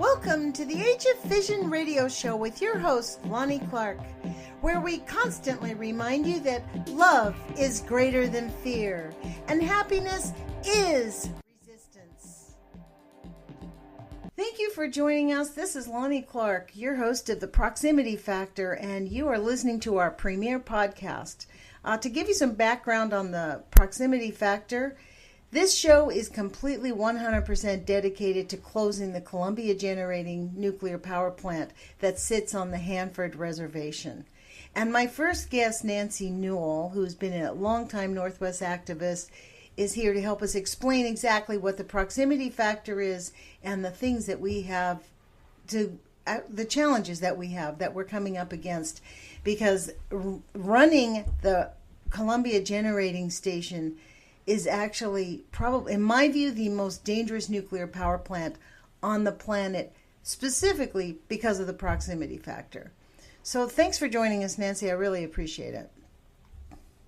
Welcome to the Age of Fission radio show with your host, Lonnie Clark, where we constantly remind you that love is greater than fear and happiness is resistance. Thank you for joining us. This is Lonnie Clark, your host of The Proximity Factor, and you are listening to our premiere podcast. To give you some background on the Proximity Factor, this show is completely 100% dedicated to closing the Columbia Generating Nuclear Power Plant that sits on the Hanford Reservation. And my first guest, Nancy Newell, who's been a longtime Northwest activist, is here to help us explain exactly what the proximity factor is and the things that we have to, the challenges that we have that we're coming up against. Because running the Columbia Generating Station is actually probably, in my view, the most dangerous nuclear power plant on the planet, specifically because of the proximity factor. So thanks for joining us, Nancy. I really appreciate it.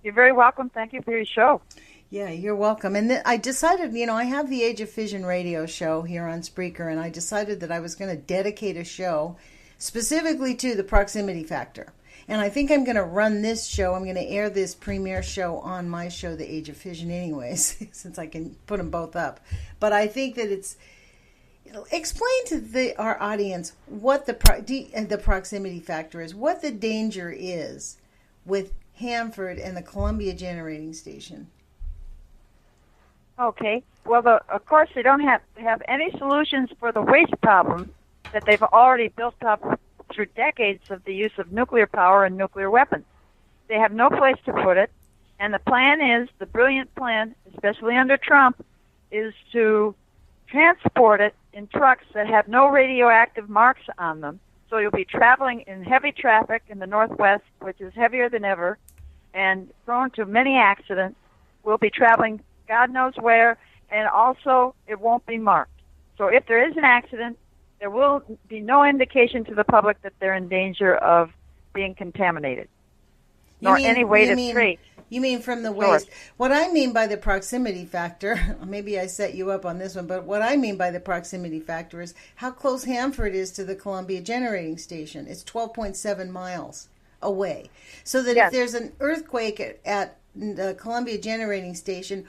You're very welcome. Thank you for your show. Yeah, you're welcome. And I decided, I have the Age of Fission radio show here on Spreaker, and I decided that I was going to dedicate a show specifically to the proximity factor. And I think I'm going to run this show. I'm going to air this premiere show on my show, The Age of Fission, anyways, since I can put them both up. But I think that it's... explain to our audience what the proximity factor is, what the danger is with Hanford and the Columbia Generating Station. Okay. Well, of course, they don't have any solutions for the waste problem that they've already built up through decades of the use of nuclear power and nuclear weapons. They have no place to put it, and the plan is, the brilliant plan, especially under Trump, is to transport it in trucks that have no radioactive marks on them. So you'll be traveling in heavy traffic in the Northwest, which is heavier than ever, and prone to many accidents. We'll be traveling God knows where, and also it won't be marked. So if there is an accident, there will be no indication to the public that they're in danger of being contaminated, nor any way to trace. You mean from the waste? What I mean by the proximity factor, maybe I set you up on this one, but what I mean by the proximity factor is how close Hanford is to the Columbia Generating Station. It's 12.7 miles away. So that If there's an earthquake at the Columbia Generating Station,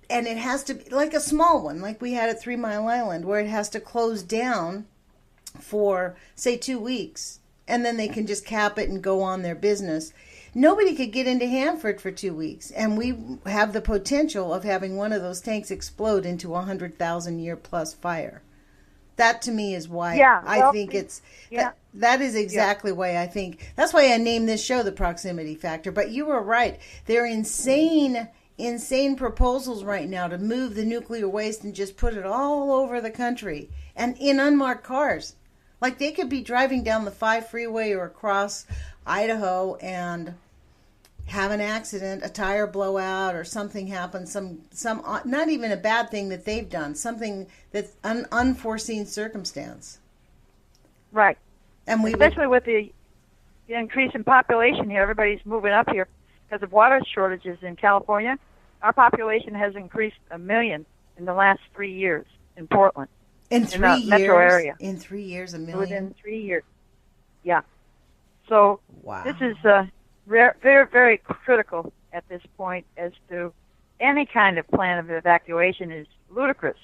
and it has to be like a small one, like we had at 3 Mile Island, where it has to close down for, say, 2 weeks, and then they can just cap it and go on their business. Nobody could get into Hanford for 2 weeks, and we have the potential of having one of those tanks explode into a 100,000-year plus fire. That, to me, is why I think it's... Yeah. That is exactly why I think... That's why I named this show The Proximity Factor. But you were right. They're insane proposals right now to move the nuclear waste and just put it all over the country and in unmarked cars. Like they could be driving down the 5 freeway or across Idaho and have an accident, a tire blow out or something happen, some not even a bad thing that they've done, something that's an unforeseen circumstance. Right. And especially with the increase in population here, everybody's moving up here because of water shortages in California. Our population has increased 1 million in the last 3 years in Portland. In the metro area. In 3 years, 1 million? Within 3 years. Yeah. So wow. This is very, very critical at this point as to any kind of plan of evacuation is ludicrous.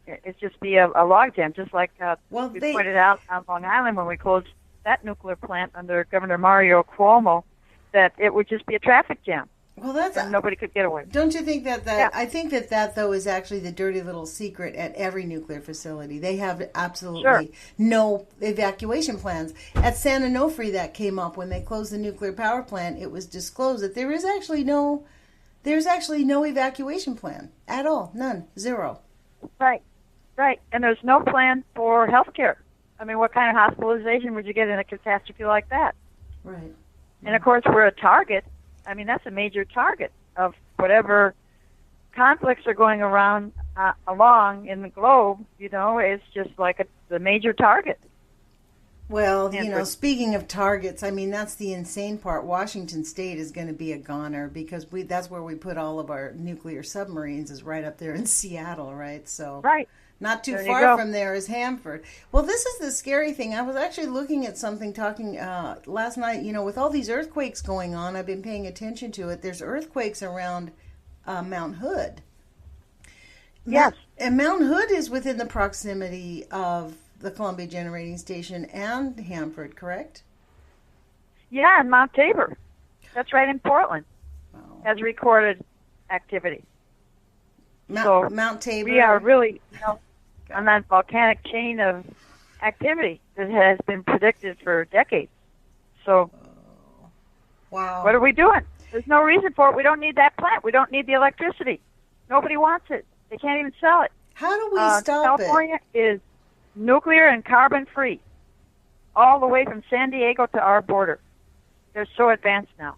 It's just be a logjam, just like we pointed out on Long Island when we closed that nuclear plant under Governor Mario Cuomo, that it would just be a traffic jam. Well, and nobody could get away. Don't you think that? Yeah. I think that though is actually the dirty little secret at every nuclear facility. They have absolutely no evacuation plans. At San Onofre, that came up when they closed the nuclear power plant. It was disclosed that there's actually no evacuation plan at all. None. Zero. Right. And there's no plan for health care. I mean, what kind of hospitalization would you get in a catastrophe like that? Right. And of course, we're a target. I mean, that's a major target of whatever conflicts are going around along in the globe. It's just like the major target. Well, speaking of targets, I mean, that's the insane part. Washington State is going to be a goner because that's where we put all of our nuclear submarines is right up there in Seattle, right? So right. Not too There you far go. from there is Hanford. Well, this is the scary thing. I was actually looking at something talking last night. With all these earthquakes going on, I've been paying attention to it. There's earthquakes around Mount Hood. Yes. And Mount Hood is within the proximity of the Columbia Generating Station and Hanford, correct? Yeah, and Mount Tabor. That's right in Portland. Wow. Has recorded activity. Mount Tabor. We are really, on that volcanic chain of activity that has been predicted for decades. So, wow. What are we doing? There's no reason for it. We don't need that plant. We don't need the electricity. Nobody wants it. They can't even sell it. How do we stop California is nuclear and carbon free, all the way from San Diego to our border. They're so advanced now,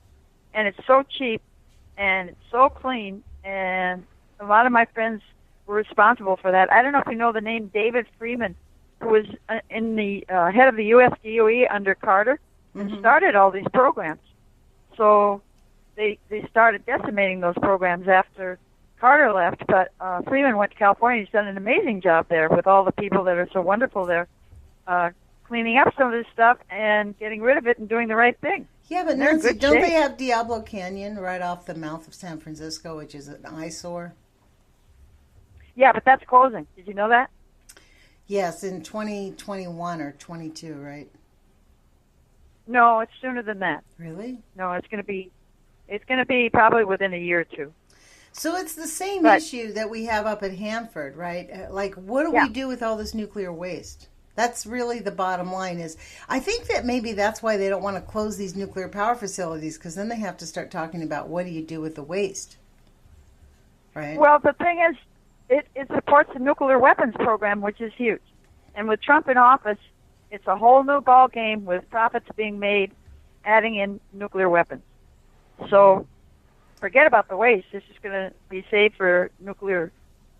and it's so cheap, and it's so clean, and a lot of my friends were responsible for that. I don't know if you know the name David Freeman, who was in the head of the U.S. DOE under Carter, and started all these programs. So they started decimating those programs after Carter left, but Freeman went to California. He's done an amazing job there with all the people that are so wonderful there, cleaning up some of this stuff and getting rid of it and doing the right thing. Yeah, but Nancy, don't they have Diablo Canyon right off the mouth of San Francisco, which is an eyesore? Yeah, but that's closing. Did you know that? Yes, in 2021 or 22, right? No, it's sooner than that. Really? No, it's going to be probably within a year or two. So it's the same issue that we have up at Hanford, right? Like, what do we do with all this nuclear waste? That's really the bottom line. I think that maybe that's why they don't want to close these nuclear power facilities, because then they have to start talking about what do you do with the waste, right? Well, the thing is, it supports the nuclear weapons program, which is huge. And with Trump in office, it's a whole new ball game with profits being made, adding in nuclear weapons. So forget about the waste. This is going to be saved for nuclear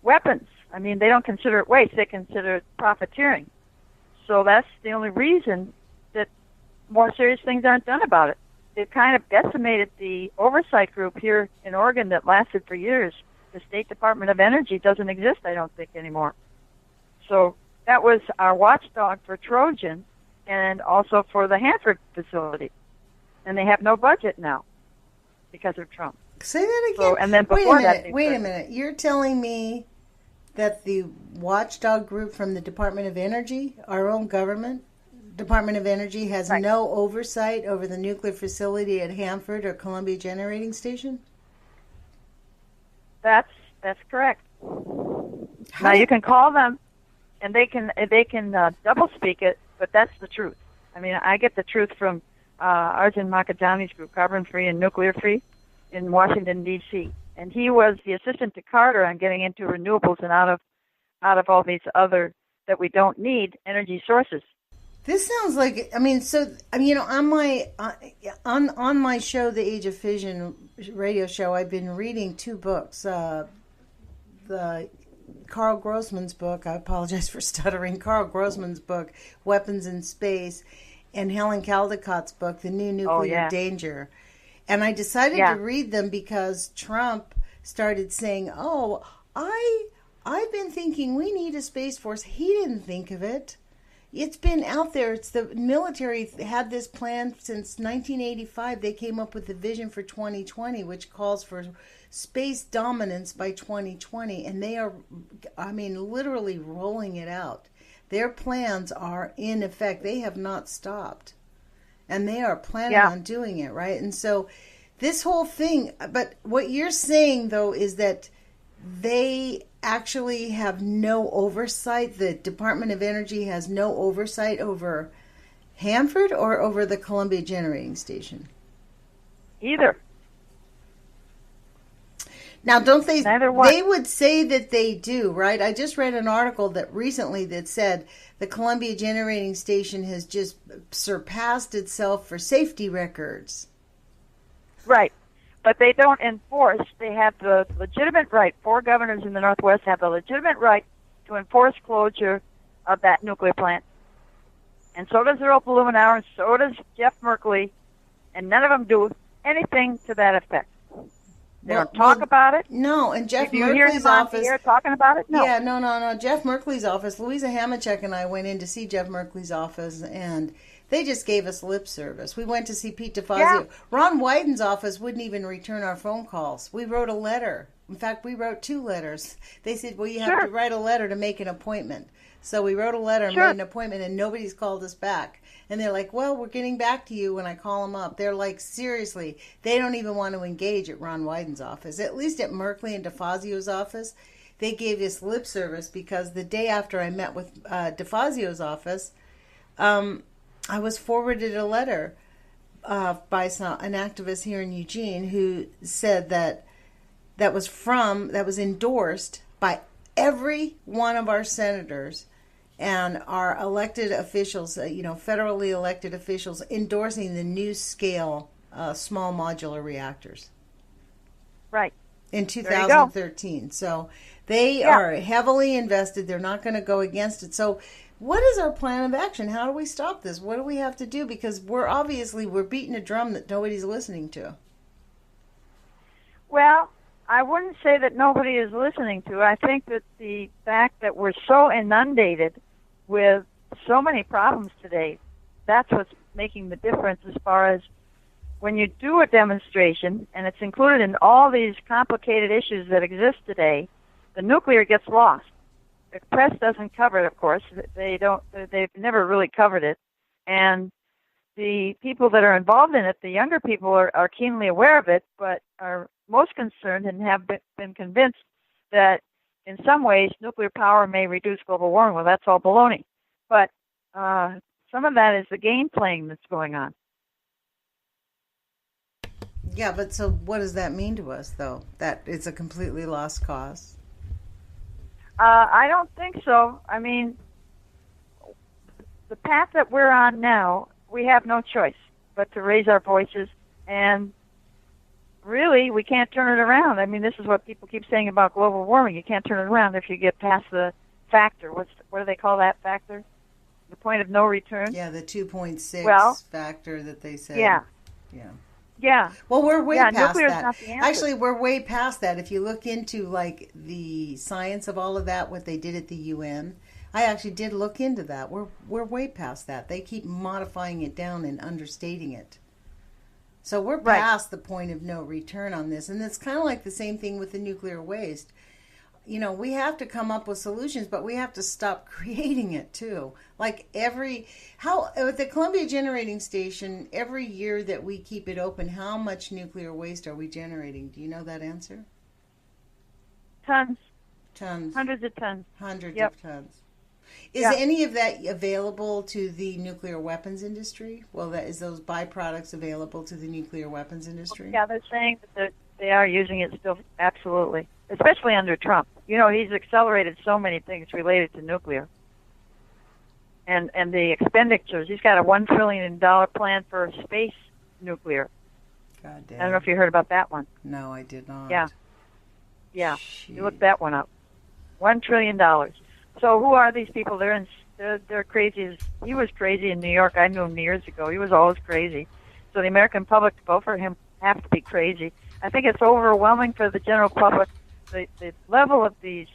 weapons. I mean, they don't consider it waste. They consider it profiteering. So that's the only reason that more serious things aren't done about it. They've kind of decimated the oversight group here in Oregon that lasted for years. The State Department of Energy doesn't exist, I don't think, anymore. So that was our watchdog for Trojan and also for the Hanford facility. And they have no budget now because of Trump. Say that again. So, and then before wait a minute. You're telling me that the watchdog group from the Department of Energy, our own government, Department of Energy, has no oversight over the nuclear facility at Hanford or Columbia Generating Station? That's correct. Now you can call them, and they can double speak it, but that's the truth. I mean, I get the truth from Arjun Makajani's group, Carbon Free and Nuclear Free, in Washington D.C. And he was the assistant to Carter on getting into renewables and out of all these other that we don't need energy sources. This sounds like, on my show, The Age of Fission radio show, I've been reading two books. The Carl Grossman's book, I apologize for stuttering, Carl Grossman's book, Weapons in Space, and Helen Caldicott's book, The New Nuclear Danger. And I decided to read them because Trump started saying, I've been thinking we need a Space Force. He didn't think of it. It's been out there. It's the military had this plan since 1985. They came up with the vision for 2020, which calls for space dominance by 2020. And they are, literally rolling it out. Their plans are in effect. They have not stopped. And they are planning on doing it, right? And so this whole thing, but what you're saying, though, is that they actually have no oversight. The Department of Energy has no oversight over Hanford or over the Columbia Generating Station? Either. Now, don't they? Neither one. They would say that they do, right? I just read an article that recently that said the Columbia Generating Station has just surpassed itself for safety records. Right. But they don't enforce. They have the legitimate right. 4 governors in the Northwest have the legitimate right to enforce closure of that nuclear plant. And so does Earl Blumenauer, and so does Jeff Merkley, and none of them do anything to that effect. They don't talk about it. No, and Jeff Do you hear Merkley's him on office. the air talking about it? No. Yeah, no. Jeff Merkley's office. Louisa Hamachek and I went in to see Jeff Merkley's office, and they just gave us lip service. We went to see Pete DeFazio. Yeah. Ron Wyden's office wouldn't even return our phone calls. We wrote a letter. In fact, we wrote 2 letters. They said, well, you have to write a letter to make an appointment. So we wrote a letter and made an appointment, and nobody's called us back. And they're like, well, we're getting back to you when I call them up. They're like, seriously, they don't even want to engage at Ron Wyden's office. At least at Merkley and DeFazio's office, they gave us lip service because the day after I met with DeFazio's office, I was forwarded a letter by an activist here in Eugene who said that was endorsed by every one of our senators and our elected officials, federally elected officials, endorsing the new scale small modular reactors. Right. In 2013. So they are heavily invested. They're not going to go against it. So what is our plan of action? How do we stop this? What do we have to do? Because we're beating a drum that nobody's listening to. Well, I wouldn't say that nobody is listening to. I think that the fact that we're so inundated with so many problems today, that's what's making the difference as far as when you do a demonstration, and it's included in all these complicated issues that exist today, the nuclear gets lost. The press doesn't cover it, of course. They've never really covered it. And the people that are involved in it, the younger people, are keenly aware of it, but are most concerned and have been convinced that in some ways nuclear power may reduce global warming. Well, that's all baloney. But some of that is the game playing that's going on. Yeah, but so what does that mean to us, though? That it's a completely lost cause? I don't think so. I mean, the path that we're on now, we have no choice but to raise our voices, and really, we can't turn it around. I mean, this is what people keep saying about global warming. You can't turn it around if you get past the factor. What do they call that factor? The point of no return? Yeah, the 2.6 factor that they said. Yeah. Yeah. Well, we're way past that. Not the answer. Actually, we're way past that. If you look into like the science of all of that, what they did at the UN, I actually did look into that. We're way past that. They keep modifying it down and understating it. So we're past the point of no return on this, and it's kind of like the same thing with the nuclear waste. We have to come up with solutions, but we have to stop creating it too. Like at the Columbia Generating Station, every year that we keep it open, how much nuclear waste are we generating? Do you know that answer? Tons. Hundreds of tons. Is Yeah. any of that available to the nuclear weapons industry? Well, is those byproducts available to the nuclear weapons industry? Yeah, they're saying that they are using it still, absolutely, especially under Trump. He's accelerated so many things related to nuclear. And the expenditures, he's got a $1 trillion plan for space nuclear. God damn. I don't know if you heard about that one. No, I did not. Yeah. Jeez. You look that one up. $1 trillion. So who are these people? They're crazy. He was crazy in New York. I knew him years ago. He was always crazy. So the American public to vote for him have to be crazy. I think it's overwhelming for the general public, the level of these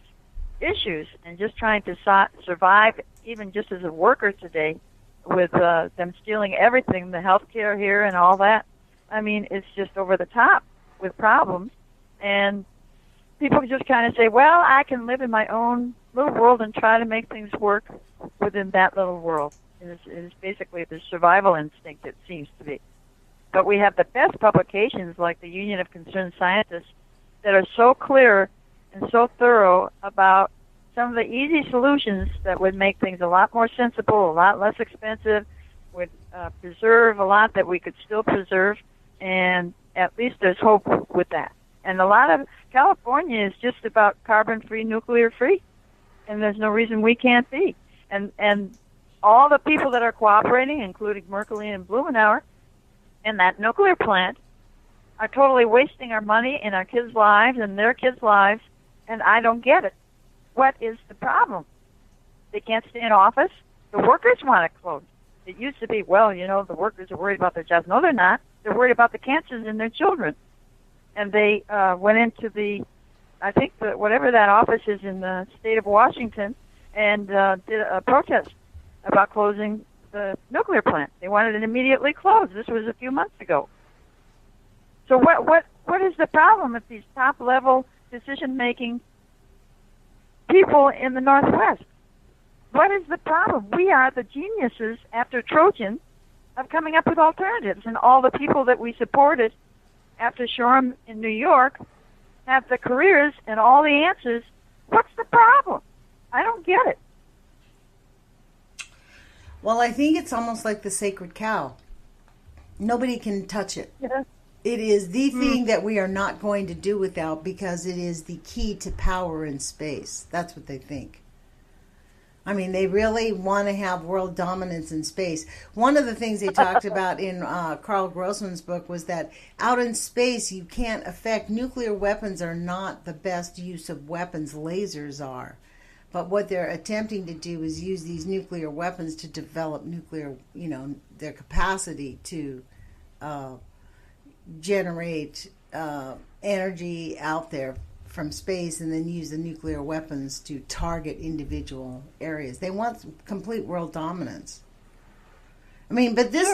issues, and just trying to survive, even just as a worker today, with them stealing everything, the health care here and all that. I mean, it's just over the top with problems. And people just kind of say, well, I can live in my own little world and try to make things work within that little world. It is basically the survival instinct, it seems to be. But we have the best publications like the Union of Concerned Scientists that are so clear and so thorough about some of the easy solutions that would make things a lot more sensible, a lot less expensive, would preserve a lot that we could still preserve, and at least there's hope with that. And a lot of California is just about carbon-free, nuclear-free, and there's no reason we can't be. And all the people that are cooperating, including Merkley and Blumenauer, and that nuclear plant, are totally wasting our money and our kids' lives and their kids' lives, and I don't get it. What is the problem? They can't stay in office. The workers want it closed. It used to be, well, the workers are worried about their jobs. No, they're not. They're worried about the cancers in their children. and they went into whatever that office is in the state of Washington, and did a protest about closing the nuclear plant. They wanted it immediately closed. This was a few months ago. So what is the problem with these top-level decision-making people in the Northwest? What is the problem? We are the geniuses after Trojan of coming up with alternatives, and all the people that we supported after Shoreham in New York have the careers and all the answers. What's the problem? I don't get it. Well, I think it's almost like the sacred cow. Nobody can touch it. Yeah. It is the thing that we are not going to do without because it is the key to power in space. That's what they think. I mean, they really want to have world dominance in space. One of the things they talked about in Carl Grossman's book was that out in space, you can't affect. Nuclear weapons are not the best use of weapons. Lasers are. But what they're attempting to do is use these nuclear weapons to develop nuclear, their capacity to generate energy out there from space and then use the nuclear weapons to target individual areas. They want complete world dominance. I mean, but this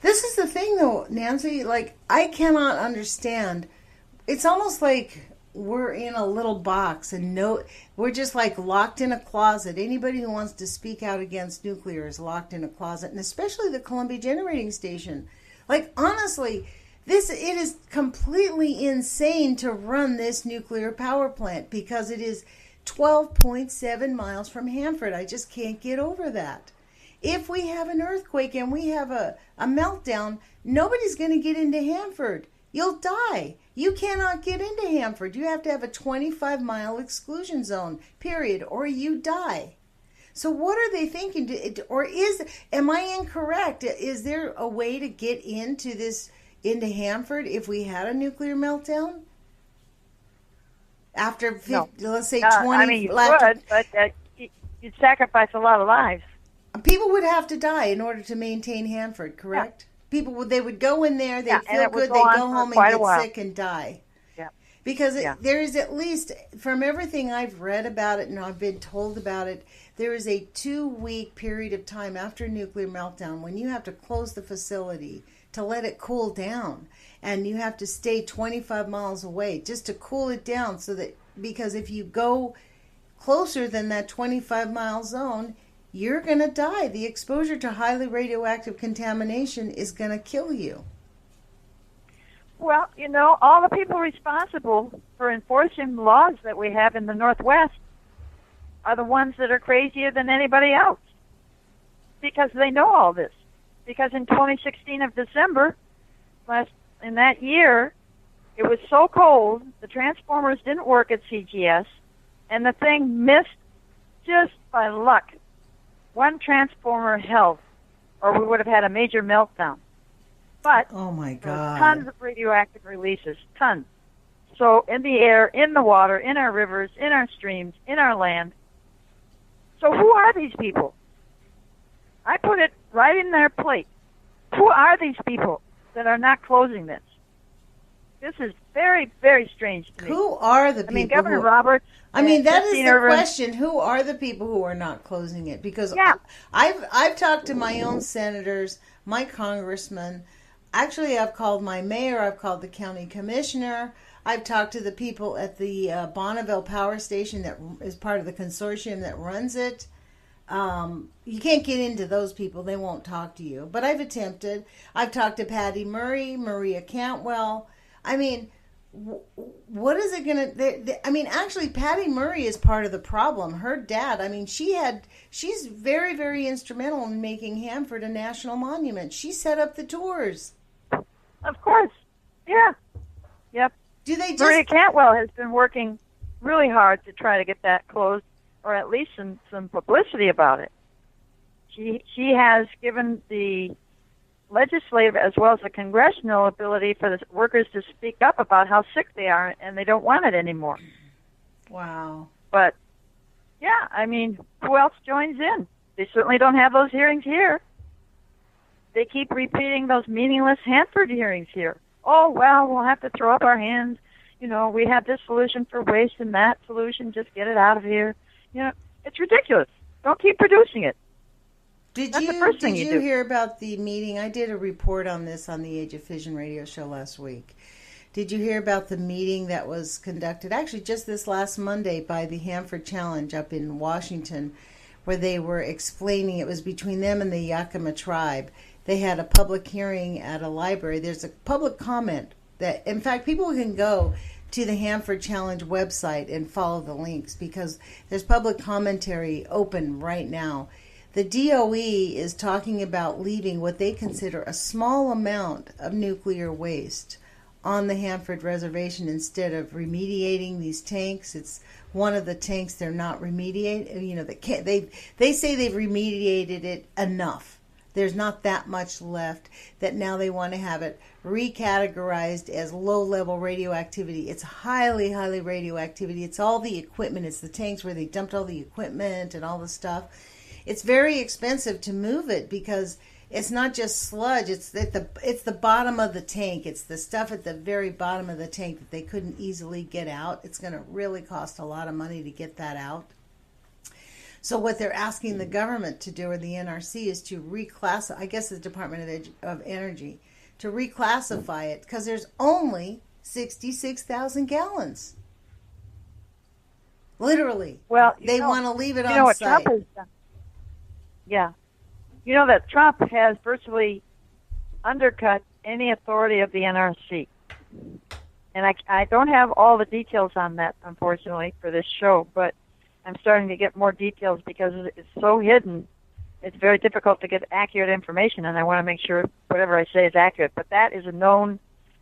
is the thing though, Nancy, like I cannot understand. It's almost like we're in a little box and we're just like locked in a closet. Anybody who wants to speak out against nuclear is locked in a closet, and especially the Columbia Generating Station. Like honestly, it is completely insane to run this nuclear power plant because it is 12.7 miles from Hanford. I just can't get over that. If we have an earthquake and we have a meltdown, nobody's going to get into Hanford. You'll die. You cannot get into Hanford. You have to have a 25-mile exclusion zone, period, or you die. So what are they thinking? Am I incorrect? Is there a way to get into Hanford if we had a nuclear meltdown? After, let's say 20... I mean, you could, but you'd sacrifice a lot of lives. People would have to die in order to maintain Hanford, correct? Yeah. They would go in there, they'd feel good, they'd go home and get sick and die. Yeah. Because there is at least, from everything I've read about it and I've been told about it, there is a 2-week period of time after a nuclear meltdown when you have to close the facility to let it cool down. And you have to stay 25 miles away just to cool it down because if you go closer than that 25-mile zone, you're going to die. The exposure to highly radioactive contamination is going to kill you. Well, all the people responsible for enforcing laws that we have in the Northwest are the ones that are crazier than anybody else because they know all this. Because in 2016 of December, in that year, it was so cold, the transformers didn't work at CGS, and the thing missed just by luck. One transformer held, or we would have had a major meltdown. But oh my God, there were tons of radioactive releases, tons. So in the air, in the water, in our rivers, in our streams, in our land. So who are these people? I put it right in their plate. Who are these people that are not closing this? This is very, very strange to me. Who are the people? I mean, Governor Roberts. I mean, that is the question. Who are the people who are not closing it? Because I've talked to my own senators, my congressmen. Actually, I've called my mayor. I've called the county commissioner. I've talked to the people at the Bonneville Power Station that is part of the consortium that runs it. You can't get into those people. They won't talk to you. But I've attempted. I've talked to Patty Murray, Maria Cantwell. I mean, what is it going to... I mean, actually, Patty Murray is part of the problem. Her dad, I mean, she's very, very instrumental in making Hanford a national monument. She set up the tours. Of course. Yeah. Yep. Maria Cantwell has been working really hard to try to get that closed, or at least some publicity about it. She has given the legislative as well as the congressional ability for the workers to speak up about how sick they are and they don't want it anymore. Wow. But, yeah, I mean, who else joins in? They certainly don't have those hearings here. They keep repeating those meaningless Hanford hearings here. Oh, well, we'll have to throw up our hands we have this solution for waste and that solution, just get it out of here. It's ridiculous. Don't keep producing it. Did you hear about the meeting? I did a report on this on the Age of Fission radio show last week. Did you hear about the meeting that was conducted actually just this last Monday by the Hanford Challenge up in Washington, where they were explaining it was between them and the Yakima tribe. They had a public hearing at a library. There's a public comment that, in fact, people can go to the Hanford Challenge website and follow the links because there's public commentary open right now. The DOE is talking about leaving what they consider a small amount of nuclear waste on the Hanford Reservation instead of remediating these tanks. It's one of the tanks they're not remediating. They say they've remediated it enough. There's not that much left that now they want to have it recategorized as low-level radioactivity. It's highly, highly radioactivity. It's all the equipment. It's the tanks where they dumped all the equipment and all the stuff. It's very expensive to move it because it's not just sludge. It's the bottom of the tank. It's the stuff at the very bottom of the tank that they couldn't easily get out. It's going to really cost a lot of money to get that out. So what they're asking the government to do, or the NRC, is to reclassify, I guess the Department of Energy, to reclassify it because there's only 66,000 gallons. Literally. Well, they want to leave it on you know what site. Trump has done? Yeah. You know that Trump has virtually undercut any authority of the NRC. And I don't have all the details on that, unfortunately, for this show, but I'm starting to get more details because it's so hidden. It's very difficult to get accurate information, and I want to make sure whatever I say is accurate. But that is a known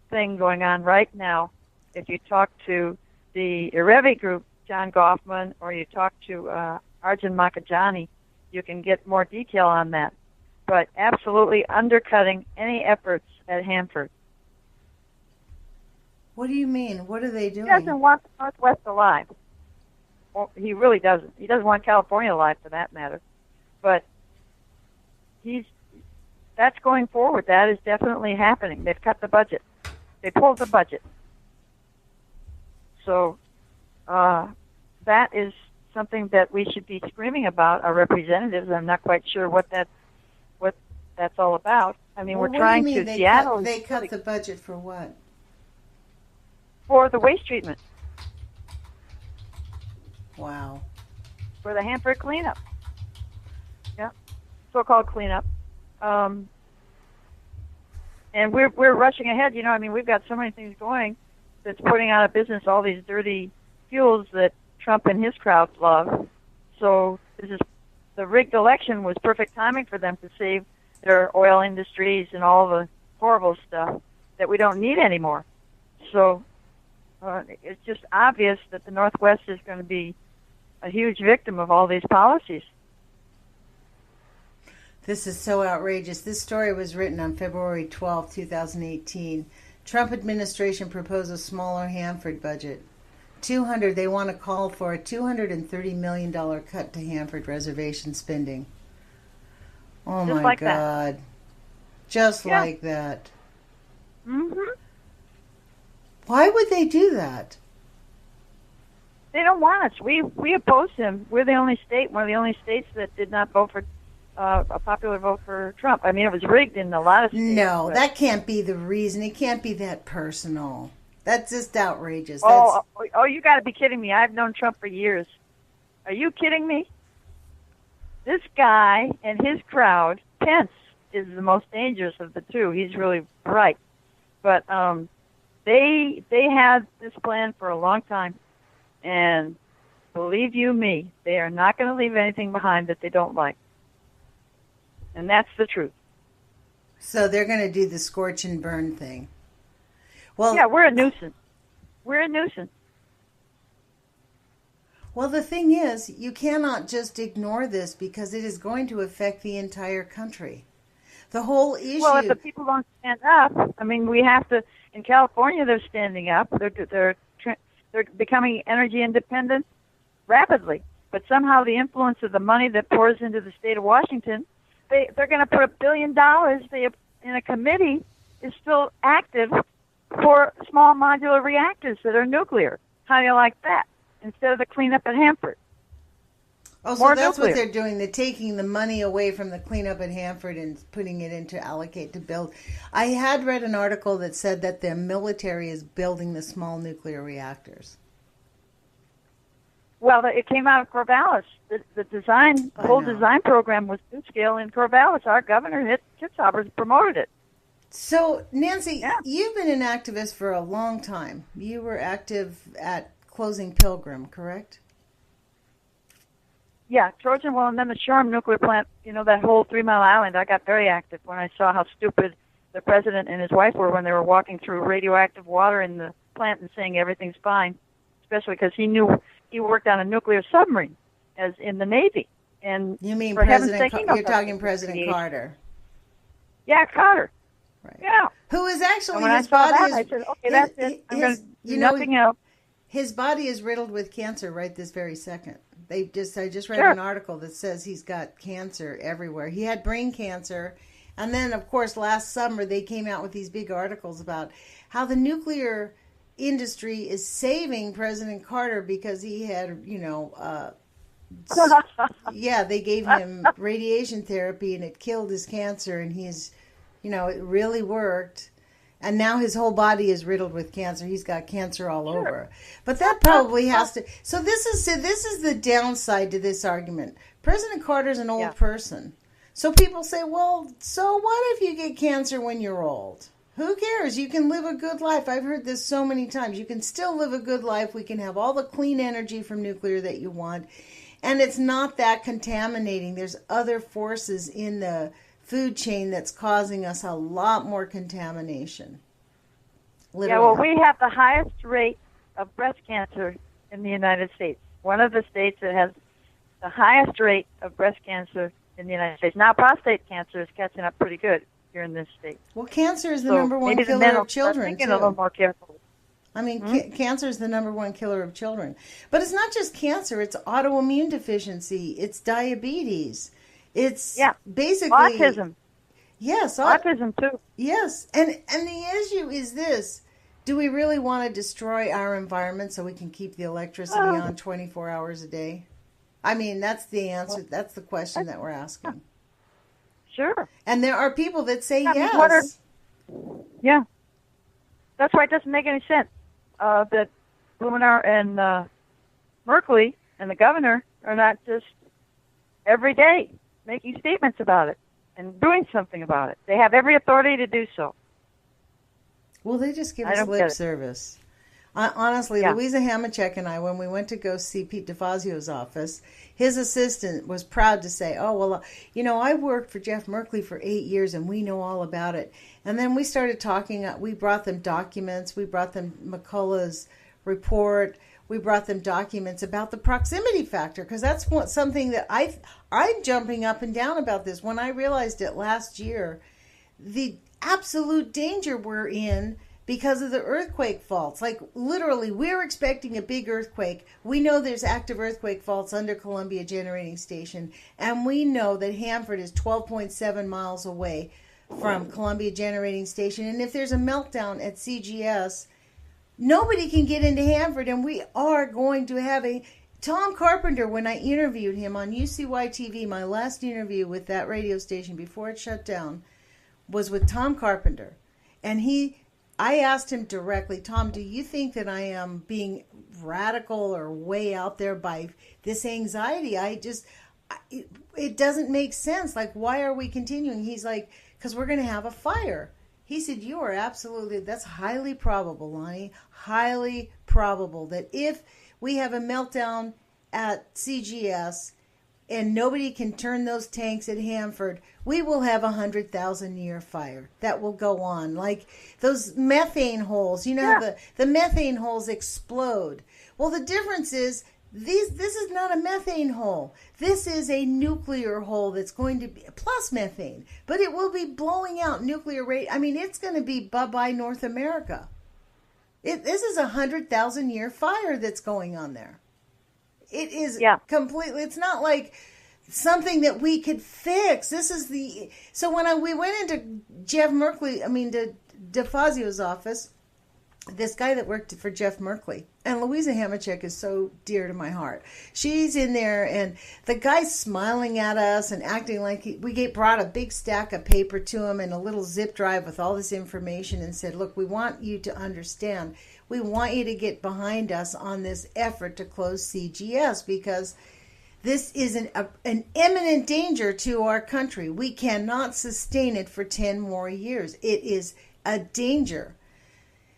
thing going on right now. If you talk to the Irevi group, John Goffman, or you talk to Arjun Makajani, you can get more detail on that. But absolutely undercutting any efforts at Hanford. What do you mean? What are they doing? He doesn't want the Northwest alive. Well, he really doesn't. He doesn't want California alive, for that matter. But that's going forward. That is definitely happening. They've cut the budget. They pulled the budget. So that is something that we should be screaming about, our representatives. I'm not quite sure what that's all about. I mean, we're trying to. Seattle. They cut the budget for what? For the waste treatment. Wow. For the Hanford cleanup. Yeah, so-called cleanup. And we're rushing ahead. We've got so many things going that's putting out of business all these dirty fuels that Trump and his crowd love. So the rigged election was perfect timing for them to save their oil industries and all the horrible stuff that we don't need anymore. So it's just obvious that the Northwest is going to be a huge victim of all these policies. This is so outrageous. This story was written on February 12, 2018. Trump administration proposed a smaller Hanford budget. They want to call for a $230 million cut to Hanford reservation spending. Oh, just my like God. That. Just like that. Mm-hmm. Why would they do that? They don't want us. We oppose him. We're the only state, one of the only states that did not vote for a popular vote for Trump. I mean, it was rigged in a lot of states. No, that can't be the reason. It can't be that personal. That's just outrageous. Oh, you got to be kidding me. I've known Trump for years. Are you kidding me? This guy and his crowd, Pence, is the most dangerous of the two. He's really bright. But they had this plan for a long time. And believe you me, they are not going to leave anything behind that they don't like. And that's the truth. So they're going to do the scorch and burn thing. Well, yeah, we're a nuisance. We're a nuisance. Well, the thing is, you cannot just ignore this because it is going to affect the entire country. The whole issue... Well, if the people don't stand up, I mean, we have to... In California, they're standing up. They're becoming energy independent rapidly. But somehow the influence of the money that pours into the state of Washington, they're going to put $1 billion in a committee is still active for small modular reactors that are nuclear. How do you like that? Instead of the cleanup at Hanford. Oh, so that's what they're doing. They're taking the money away from the cleanup at Hanford and putting it into allocate to build. I had read an article that said that the military is building the small nuclear reactors. Well, it came out of Corvallis. The design, the whole design program was full-scale in Corvallis. Our governor, Kitzhaber, promoted it. So, Nancy, you've been an activist for a long time. You were active at closing Pilgrim, correct? Yeah, Trojan Well, and then the Shoreham nuclear plant, that whole 3 Mile Island, I got very active when I saw how stupid the president and his wife were when they were walking through radioactive water in the plant and saying everything's fine, especially because he worked on a nuclear submarine as in the Navy. And you mean for President? Sake, You're talking President Carter. Yeah, Carter. Right. Yeah. Who is actually and when his I saw body? That, I said, okay, that's it. I'm going to do nothing else. His body is riddled with cancer right this very second. I just read an article that says he's got cancer everywhere. He had brain cancer. And then, of course, last summer they came out with these big articles about how the nuclear industry is saving President Carter because he had, they gave him radiation therapy and it killed his cancer and he's, it really worked. And now his whole body is riddled with cancer. He's got cancer all over. But that probably has to. So this is the downside to this argument. President Carter's an old person. So people say, well, so what if you get cancer when you're old? Who cares? You can live a good life. I've heard this so many times. You can still live a good life. We can have all the clean energy from nuclear that you want. And it's not that contaminating. There's other forces in the food chain that's causing us a lot more contamination. Literally. Yeah, well, we have the highest rate of breast cancer in the United States. One of the states that has the highest rate of breast cancer in the United States. Now, prostate cancer is catching up pretty good here in this state. Well, cancer is the number one killer of children, too. A little more careful. I mean, cancer is the number one killer of children. But it's not just cancer. It's autoimmune deficiency. It's diabetes. It's basically autism. Yes, autism too. Yes, and the issue is this: do we really want to destroy our environment so we can keep the electricity on 24 hours a day? I mean, that's the answer. That's the question that we're asking. Sure. And there are people that say yes. Yeah. That's why it doesn't make any sense that Blumenauer and Merkley and the governor are not just every day making statements about it and doing something about it. They have every authority to do so. Well, they just give us lip service. Honestly, Louisa Hamachek and I, when we went to go see Pete DeFazio's office, his assistant was proud to say, oh, well, I worked for Jeff Merkley for 8 years and we know all about it. And then we started talking. We brought them documents. We brought them McCullough's report. We brought them documents about the proximity factor because that's something that I'm jumping up and down about this. When I realized it last year, the absolute danger we're in because of the earthquake faults. Like literally, we're expecting a big earthquake. We know there's active earthquake faults under Columbia Generating Station, and we know that Hanford is 12.7 miles away from Columbia Generating Station. And if there's a meltdown at CGS, nobody can get into Hanford, and we are going to have a... Tom Carpenter, when I interviewed him on UCY-TV, my last interview with that radio station before it shut down, was with Tom Carpenter. And I asked him directly, Tom, do you think that I am being radical or way out there by this anxiety? It doesn't make sense. Like, why are we continuing? He's like, because we're going to have a fire. He said, you are absolutely, that's highly probable, Lonnie, highly probable that if we have a meltdown at CGS and nobody can turn those tanks at Hanford, we will have 100,000-year fire that will go on. Like those methane holes, how the methane holes explode. Well, the difference is this is not a methane hole. This is a nuclear hole that's going to be plus methane, but it will be blowing out nuclear rate. I mean, it's going to be bye-bye North America. This is 100,000-year fire that's going on there. It is completely. It's not like something that we could fix. This is so when we went into Jeff Merkley, to DeFazio's office, this guy that worked for Jeff Merkley. And Louisa Hamachek is so dear to my heart. She's in there, and the guy's smiling at us and acting like we brought a big stack of paper to him and a little zip drive with all this information and said, look, we want you to understand. We want you to get behind us on this effort to close CGS because this is an imminent danger to our country. We cannot sustain it for 10 more years. It is a danger.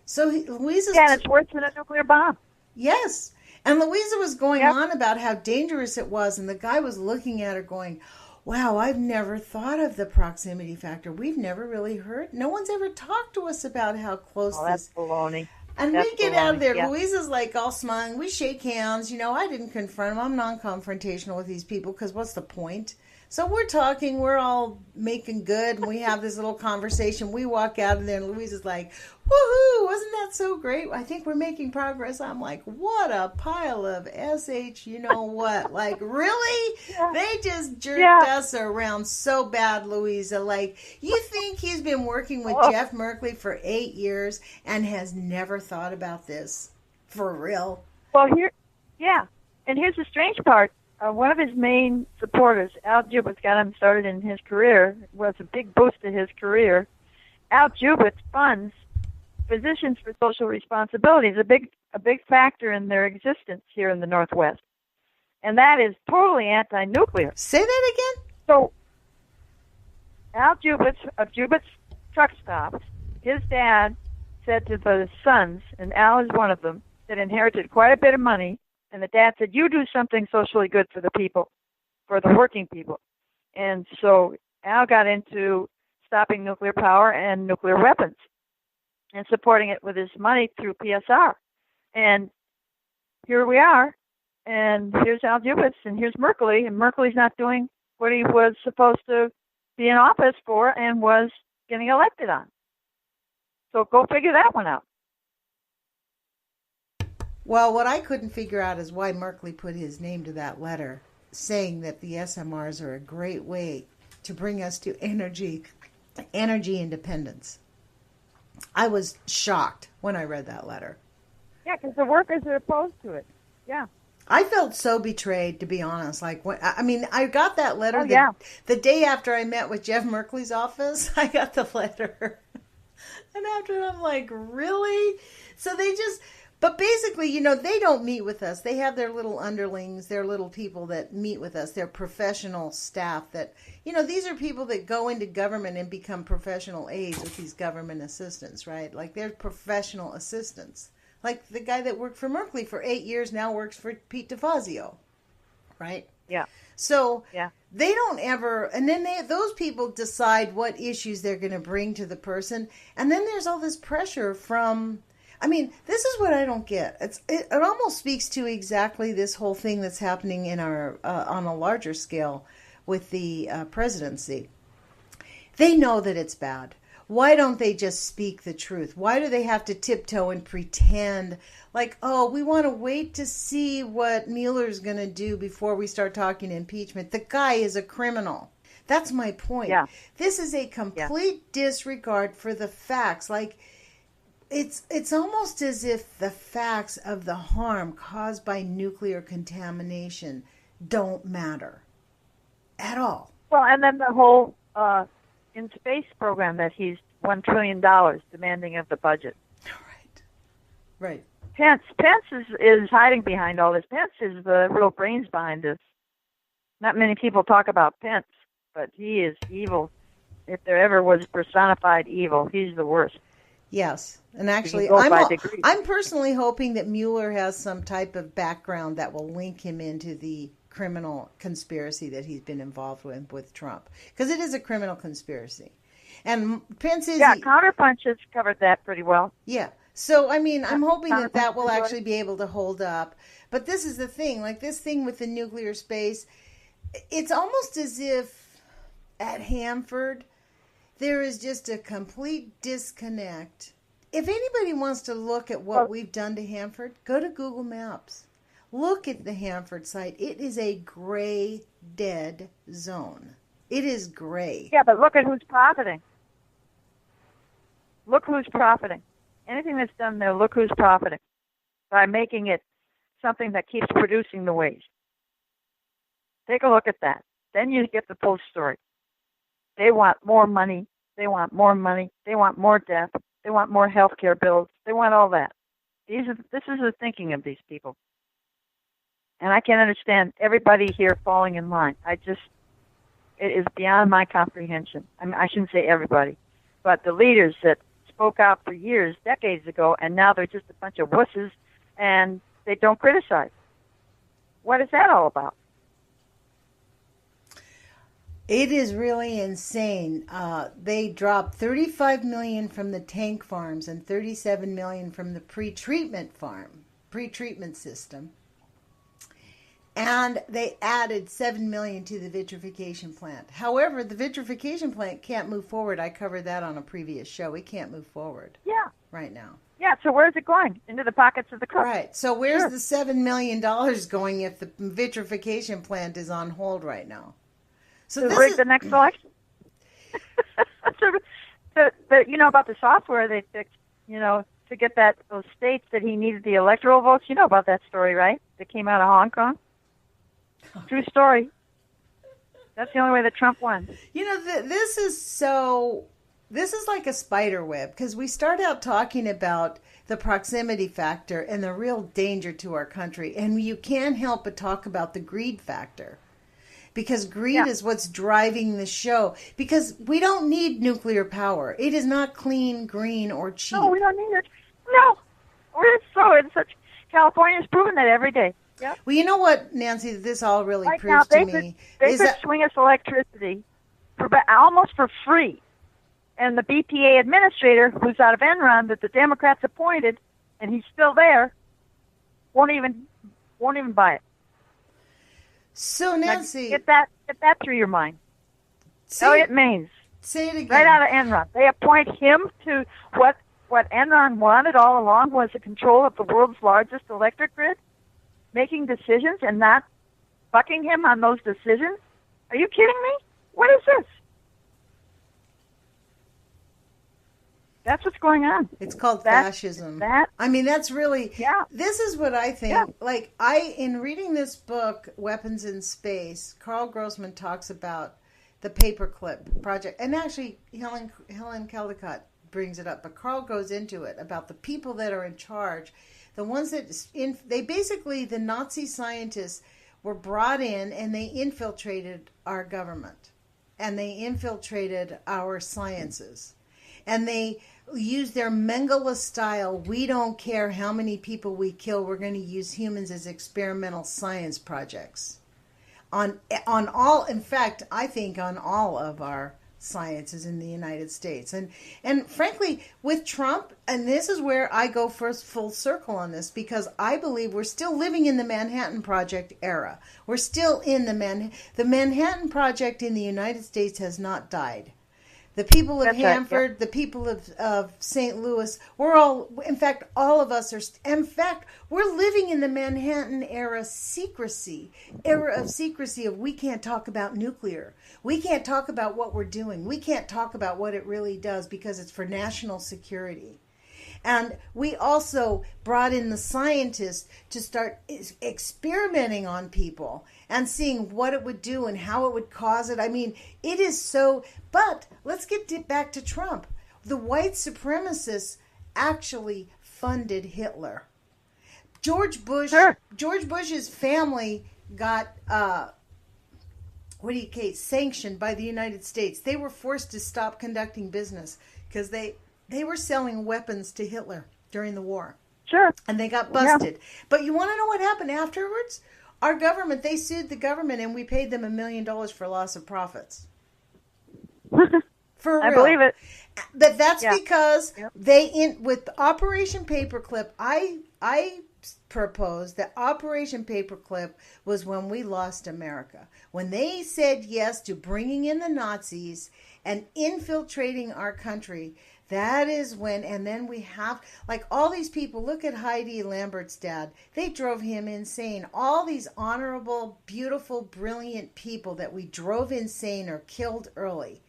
So Louisa's... Yeah, and it's worse than a nuclear bomb. Yes. And Louisa was going on about how dangerous it was, and the guy was looking at her going, wow, I've never thought of the proximity factor. We've never really heard. No one's ever talked to us about how close that's baloney. And That's we get baloney. out of there. Yeah. Louisa's like all smiling. We shake hands. I didn't confront him. I'm non-confrontational with these people because what's the point? So we're talking. We're all making good. And we have this little conversation. We walk out of there and Louisa's like, woohoo, wasn't that so great? I think we're making progress. I'm like, what a pile of SH, you know what? Like, really? Yeah. They just jerked us around so bad, Louisa. Like, you think he's been working with Jeff Merkley for 8 years and has never thought about this? For real? Well, and here's the strange part. One of his main supporters, Al Jubitz, got him started in his career, was a big boost to his career. Al Jubitz funds Physicians for Social Responsibility. Is a big factor in their existence here in the Northwest. And that is totally anti-nuclear. Say that again? So, Al Jubitz of Jubitz Truck Stops, his dad said to the sons, and Al is one of them, that inherited quite a bit of money, and the dad said, you do something socially good for the people, for the working people. And so Al got into stopping nuclear power and nuclear weapons and supporting it with his money through PSR. And here we are, and here's Al Jubitz, and here's Merkley, and Merkley's not doing what he was supposed to be in office for and was getting elected on. So go figure that one out. Well, what I couldn't figure out is why Merkley put his name to that letter, saying that the SMRs are a great way to bring us to energy independence. I was shocked when I read that letter. Yeah, because the workers are opposed to it. Yeah. I felt so betrayed, to be honest. Like, I got that letter the day after I met with Jeff Merkley's office. I got the letter. And after I'm like, really? So but basically, they don't meet with us. They have their little underlings, their little people that meet with us. They're professional staff that, these are people that go into government and become professional aides with these government assistants, right? Like, they're professional assistants. Like the guy that worked for Merkley for 8 years now works for Pete DeFazio, right? Yeah. So they don't ever, and then those people decide what issues they're going to bring to the person. And then there's all this pressure from... this is what I don't get. It almost speaks to exactly this whole thing that's happening in our on a larger scale with the presidency. They know that it's bad. Why don't they just speak the truth? Why do they have to tiptoe and pretend like, oh, we want to wait to see what Mueller's going to do before we start talking impeachment? The guy is a criminal. That's my point. Yeah. This is a complete disregard for the facts. Like, it's almost as if the facts of the harm caused by nuclear contamination don't matter at all. Well, and then the whole in space program that he's $1 trillion demanding of the budget. Right. Pence is hiding behind all this. Pence is the real brains behind this. Not many people talk about Pence, but he is evil. If there ever was personified evil, he's the worst. Yes, and actually, I'm personally hoping that Mueller has some type of background that will link him into the criminal conspiracy that he's been involved with Trump, because it is a criminal conspiracy. And Pence is... Yeah, Counterpunch has covered that pretty well. Yeah. So, I'm hoping that will actually be able to hold up. But this is the thing, like this thing with the nuclear space, it's almost as if at Hanford, there is just a complete disconnect. If anybody wants to look at what we've done to Hanford, go to Google Maps. Look at the Hanford site. It is a gray, dead zone. It is gray. Yeah, but look at who's profiting. Look who's profiting. Anything that's done there, look who's profiting by making it something that keeps producing the waste. Take a look at that. Then you get the full story. They want more money. They want more money. They want more death. They want more health care bills. They want all that. This is the thinking of these people. And I can't understand everybody here falling in line. It is beyond my comprehension. I mean, I shouldn't say everybody, but the leaders that spoke out for years, decades ago, and now they're just a bunch of wusses and they don't criticize. What is that all about? It is really insane. They dropped $35 million from the tank farms and $37 million from the pretreatment system. And they added $7 million to the vitrification plant. However, the vitrification plant can't move forward. I covered that on a previous show. It can't move forward. Yeah. Right now. Yeah, so where's it going? Into the pockets of the crooks. Right. So where's the $7 million going if the vitrification plant is on hold right now? So to rig the next election. But you know about the software they fixed, to get those states that he needed the electoral votes. You know about that story, right? That came out of Hong Kong. True story. That's the only way that Trump won. This is like a spider web, because we start out talking about the proximity factor and the real danger to our country, and you can't help but talk about the greed factor. Because greed is what's driving the show. Because we don't need nuclear power. It is not clean, green, or cheap. No, we don't need it. No. California's proven that every day. Yep. Well, you know what, Nancy, this all really right proves now, to me. They could swing us electricity almost for free. And the BPA administrator, who's out of Enron, that the Democrats appointed, and he's still there, won't even buy it. So, Nancy, get that through your mind. Elliot Maines. Say it again. Right out of Enron. They appoint him to what Enron wanted all along was the control of the world's largest electric grid, making decisions and not bucking him on those decisions. Are you kidding me? What is this? That's what's going on. It's called fascism. That's really, this is what I think. Yeah. In reading this book, Weapons in Space, Carl Grossman talks about the paperclip project. And actually, Helen Caldicott brings it up. But Carl goes into it about the people that are in charge. The ones that, the Nazi scientists were brought in and they infiltrated our government. And they infiltrated our sciences. And they use their Mengele style, we don't care how many people we kill, we're going to use humans as experimental science projects. On all, in fact, I think on all of our sciences in the United States. And frankly, with Trump, and this is where I go first full circle on this, because I believe we're still living in the Manhattan Project era. We're still in the Manhattan Project in the United States has not died. The people of Hanford, the people of St. Louis, all of us we're living in the Manhattan era of secrecy of we can't talk about nuclear. We can't talk about what we're doing. We can't talk about what it really does because it's for national security. And we also brought in the scientists to start experimenting on people and seeing what it would do and how it would cause it. I mean, it is so... But let's get back to Trump. The white supremacists actually funded Hitler. George Bush's family got... sanctioned by the United States. They were forced to stop conducting business because they were selling weapons to Hitler during the war. Sure. And they got busted. Yeah. But you want to know what happened afterwards? Our government, they sued the government and we paid them $1 million for loss of profits. For real. I believe it. But that's because with Operation Paperclip, I proposed that Operation Paperclip was when we lost America. When they said yes to bringing in the Nazis and infiltrating our country, that is when, and then we have, all these people, look at Heidi Lambert's dad. They drove him insane. All these honorable, beautiful, brilliant people that we drove insane or killed early.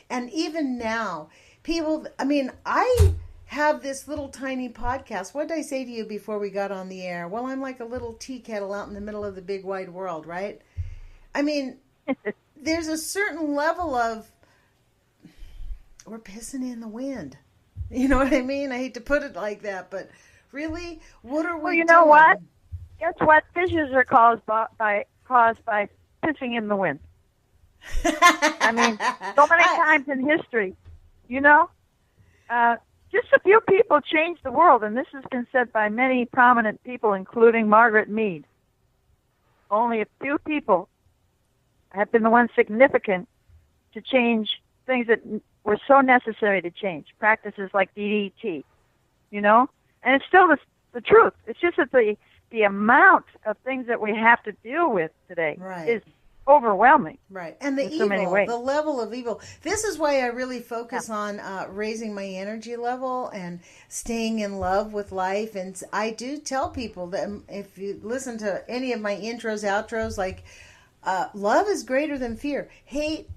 And even now, people, have this little tiny podcast. What did I say to you before we got on the air? Well, I'm like a little tea kettle out in the middle of the big wide world, right? I mean, there's a certain level of, we're pissing in the wind. You know what I mean? I hate to put it like that, but really, what are we doing? Well, you know what? Guess what? Fissures are caused by pissing in the wind. I mean, so many times in history, you know, just a few people changed the world, and this has been said by many prominent people, including Margaret Mead. Only a few people have been the ones significant to change things that were so necessary to change. Practices like DDT, you know? And it's still the truth. It's just that the amount of things that we have to deal with today is overwhelming. Right. And the evil, the level of evil. This is why I really focus on raising my energy level and staying in love with life. And I do tell people that if you listen to any of my intros, outros, like love is greater than fear. Hate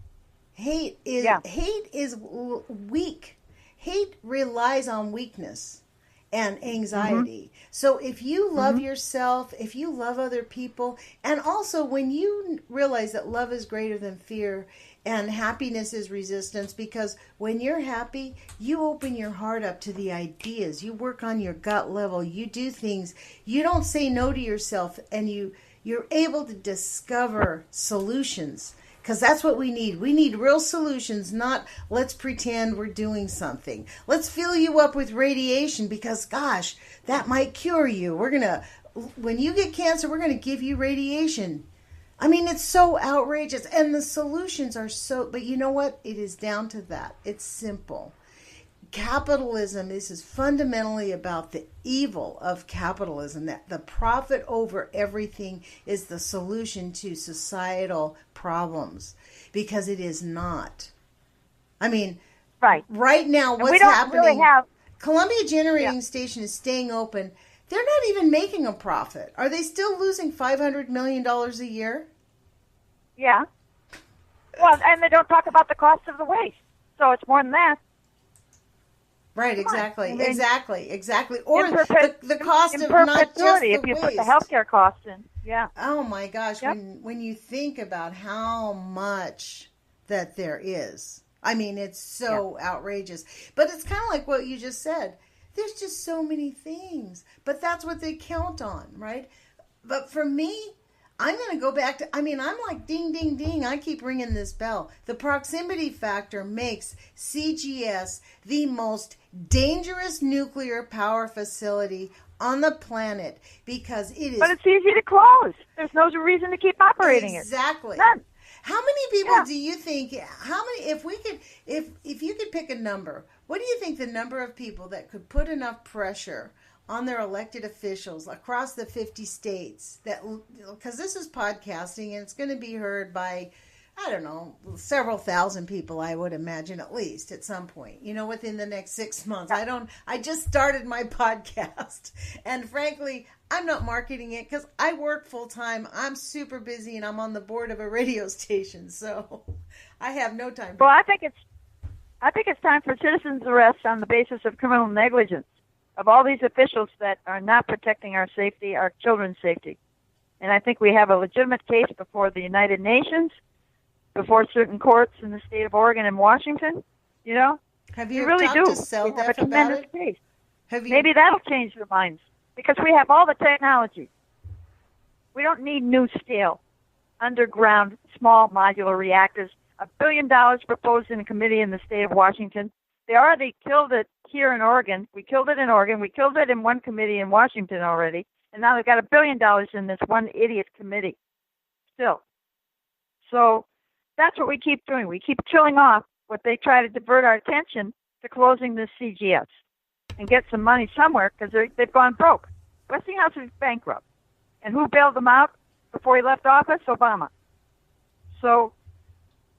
is weak. Hate relies on weakness and anxiety. Mm-hmm. So if you love yourself, if you love other people, and also when you realize that love is greater than fear and happiness is resistance, because when you're happy, you open your heart up to the ideas. You work on your gut level. You do things. You don't say no to yourself, and you're able to discover solutions. Because that's what we need. We need real solutions, not let's pretend we're doing something. Let's fill you up with radiation because, gosh, that might cure you. When you get cancer, we're going to give you radiation. I mean, it's so outrageous. And the solutions are but you know what? It is down to that. It's simple. Capitalism, this is fundamentally about the evil of capitalism, that the profit over everything is the solution to societal problems, because it is not. I mean, right now, what's happening, Columbia Generating Station is staying open. They're not even making a profit. Are they still losing $500 million a year? Yeah. Well, and they don't talk about the cost of the waste, so it's more than that. Right, exactly. Or the cost of not just the if you put the healthcare costs in. Yeah. Oh my gosh, when you think about how much that there is. I mean, it's so outrageous. But it's kind of like what you just said. There's just so many things. But that's what they count on, right? But for me, I'm going to go back to, I'm like ding, ding, ding. I keep ringing this bell. The proximity factor makes CGS the most dangerous nuclear power facility on the planet because it is. But it's easy to close. There's no reason to keep operating it. Exactly. None. How many people do you think, if you could pick a number, what do you think the number of people that could put enough pressure on their elected officials across the 50 states, that, because this is podcasting and it's going to be heard by, I don't know, several thousand people, I would imagine, at least at some point, within the next 6 months. I just started my podcast, and frankly, I'm not marketing it because I work full time. I'm super busy and I'm on the board of a radio station, so I have no time. Well, I think it's time for citizens arrest on the basis of criminal negligence of all these officials that are not protecting our safety, our children's safety. And I think we have a legitimate case before the United Nations, before certain courts in the state of Oregon and Washington. Have you really talked do. to Self we have a tremendous case. Have you? Maybe that'll change their minds because we have all the technology. We don't need new scale, underground, small modular reactors. $1 billion proposed in a committee in the state of Washington. They already killed it here in Oregon. We killed it in Oregon. We killed it in one committee in Washington already. And now they've got $1 billion in this one idiot committee still. So that's what we keep doing. We keep killing off what they try to divert our attention to closing this CGS and get some money somewhere because they've gone broke. Westinghouse is bankrupt. And who bailed them out before he left office? Obama. So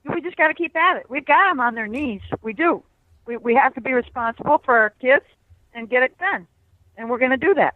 we just got to keep at it. We've got them on their knees. We do. We have to be responsible for our kids and get it done. And we're going to do that.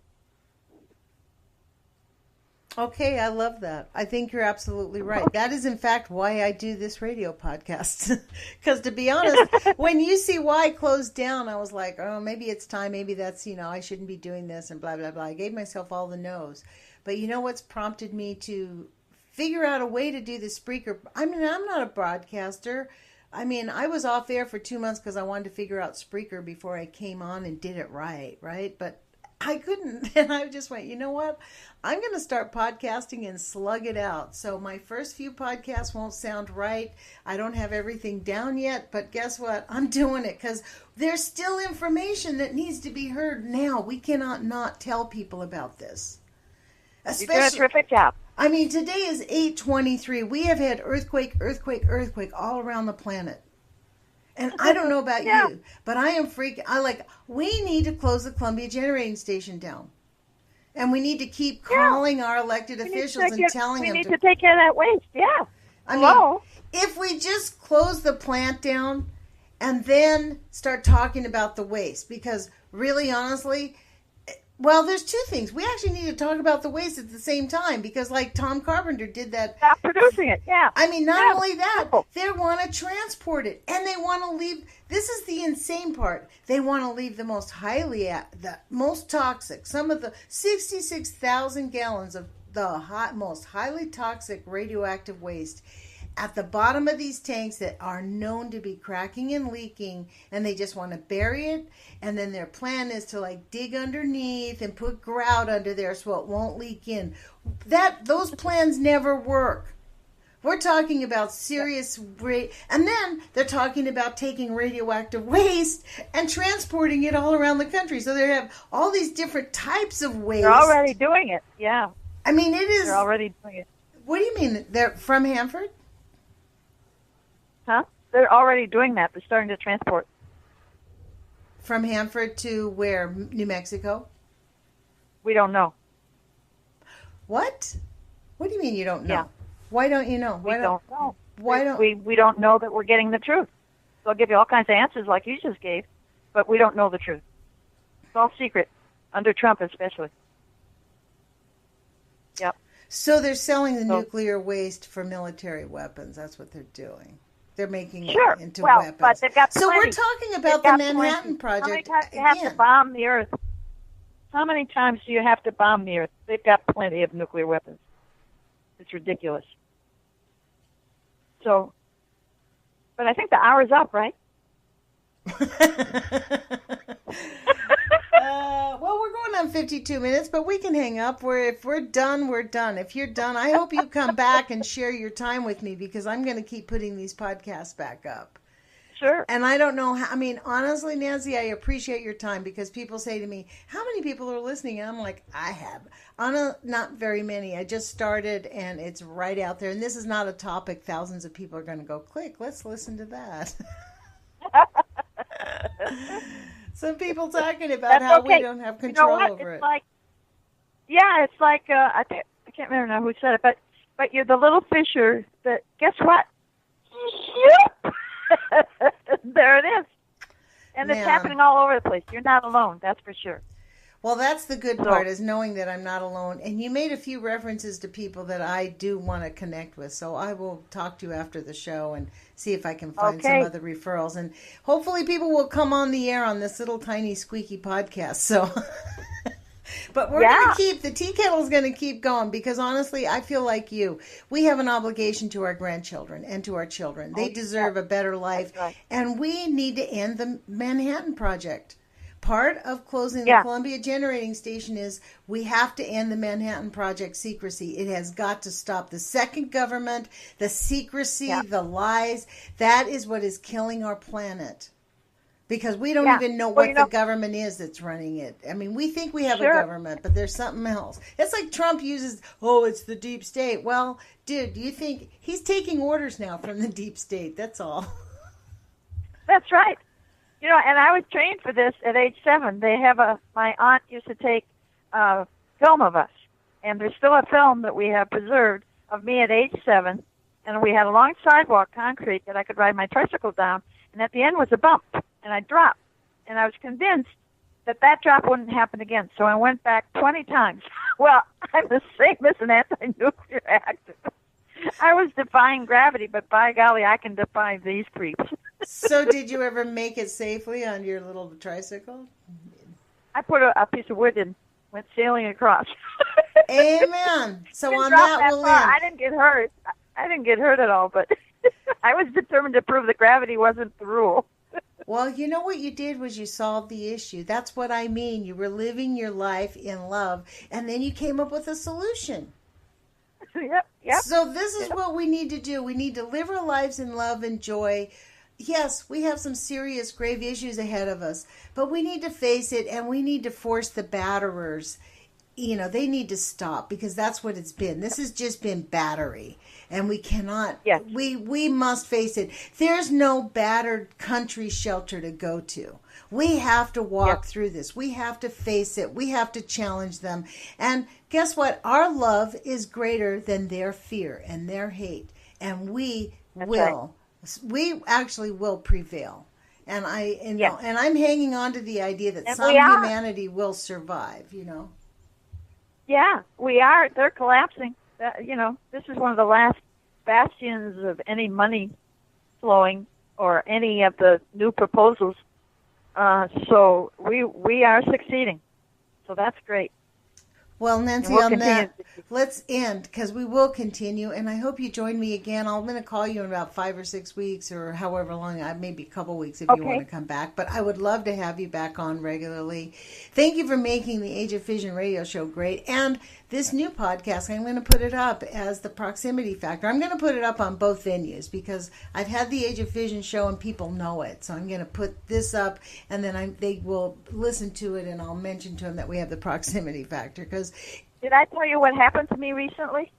Okay, I love that. I think you're absolutely right. That is, in fact, why I do this radio podcast. Because to be honest, when UCY closed down, I was like, oh, maybe it's time. Maybe that's, I shouldn't be doing this and blah, blah, blah. I gave myself all the no's. But you know what's prompted me to figure out a way to do the Spreaker? I mean, I'm not a broadcaster. I mean, I was off air for 2 months because I wanted to figure out Spreaker before I came on and did it right? But I couldn't. And I just went, you know what? I'm going to start podcasting and slug it out. So my first few podcasts won't sound right. I don't have everything down yet, but guess what? I'm doing it because there's still information that needs to be heard now. We cannot not tell people about this. You're doing a terrific job. I mean, today is 8/23. We have had earthquake all around the planet. And I don't know about you, but I am freaking. We need to close the Columbia Generating Station down. And we need to keep calling our elected officials and telling them. We need to take care of that waste, I mean, if we just close the plant down and then start talking about the waste, because really, honestly, well, there's two things. We actually need to talk about the waste at the same time because like Tom Carpenter did that. Stop producing it, I mean, not only that, they want to transport it and they want to leave. This is the insane part. They want to leave the most most toxic, some of the 66,000 gallons of the most highly toxic radioactive waste at the bottom of these tanks that are known to be cracking and leaking, and they just want to bury it, and then their plan is to dig underneath and put grout under there so it won't leak in. Those plans never work. We're talking about serious and then they're talking about taking radioactive waste and transporting it all around the country. So they have all these different types of waste. They're already doing it, yeah. I mean, it is. They're already doing it. What do you mean? They're from Hanford? Huh? They're already doing that. They're starting to transport. From Hanford to where? New Mexico? We don't know. What? What do you mean you don't know? Yeah. Why don't you know? We don't know. We don't know that we're getting the truth. They'll give you all kinds of answers like you just gave, but we don't know the truth. It's all secret, under Trump especially. Yep. So they're selling the nuclear waste for military weapons. That's what they're doing. They're making it into weapons. But they've got so we're talking about the Manhattan Project. How many times do you have to bomb the Earth? How many times do you have to bomb the Earth? They've got plenty of nuclear weapons. It's ridiculous. So, but I think the hour's up, right? Well, we're going on 52 minutes, but we can hang up. If we're done, we're done. If you're done, I hope you come back and share your time with me because I'm going to keep putting these podcasts back up. Sure. And I don't know how, I mean, honestly, Nancy, I appreciate your time because people say to me, how many people are listening? And I'm like, I have. Not very many. I just started and it's right out there. And this is not a topic thousands of people are going to go, click, let's listen to that. Some people talking about how we don't have control over it. It's like I can't remember now who said it, but you're the little fisher that, guess what? There it is. And it's happening all over the place. You're not alone, that's for sure. Well, that's the good part, is knowing that I'm not alone. And you made a few references to people that I do want to connect with. So I will talk to you after the show and see if I can find some other referrals. And hopefully people will come on the air on this little tiny squeaky podcast. So, but we're going to keep, the tea kettle's going to keep going because honestly, I feel like you. We have an obligation to our grandchildren and to our children. They deserve a better life. Right. And we need to end the Manhattan Project. Part of closing the Columbia Generating Station is we have to end the Manhattan Project secrecy. It has got to stop. The second government, the secrecy, the lies, that is what is killing our planet. Because we don't even know what the government is that's running it. I mean, we think we have a government, but there's something else. It's like Trump uses, it's the deep state. Well, dude, do you think he's taking orders now from the deep state? That's all. That's right. You know, and I was trained for this at age 7. They have my aunt used to take film of us, and there's still a film that we have preserved of me at age 7, and we had a long sidewalk, concrete, that I could ride my tricycle down, and at the end was a bump, and I dropped, and I was convinced that drop wouldn't happen again. So I went back 20 times. Well, I'm the same as an anti-nuclear activist. I was defying gravity, but by golly, I can defy these creeps. So did you ever make it safely on your little tricycle? I put a piece of wood and went sailing across. Amen. So on that we'll end. I didn't get hurt. I didn't get hurt at all, but I was determined to prove that gravity wasn't the rule. Well, you know what you did was you solved the issue. That's what I mean. You were living your life in love, and then you came up with a solution. Yep. So this is what we need to do. We need to live our lives in love and joy. Yes, we have some serious, grave issues ahead of us, but we need to face it, and we need to force the batterers. They need to stop, because that's what it's been. This has just been battery, and we cannot. Yes. We must face it. There's no battered country shelter to go to. We have to walk through this. We have to face it. We have to challenge them. And guess what? Our love is greater than their fear and their hate, and we will. Right. We actually will prevail. And I'm hanging on to the idea that some humanity will survive. Yeah, we are. They're collapsing. This is one of the last bastions of any money flowing or any of the new proposals. So we are succeeding. So that's great. Well, Nancy, on that, let's end, because we will continue, and I hope you join me again. I'm going to call you in about 5 or 6 weeks, or however long, maybe a couple weeks if you want to come back. But I would love to have you back on regularly. Thank you for making the Age of Fission radio show great. And this new podcast, I'm going to put it up as the proximity factor. I'm going to put it up on both venues, because I've had the Age of Fission show and people know it. So I'm going to put this up, and then they will listen to it, and I'll mention to them that we have the proximity factor. Because did I tell you what happened to me recently?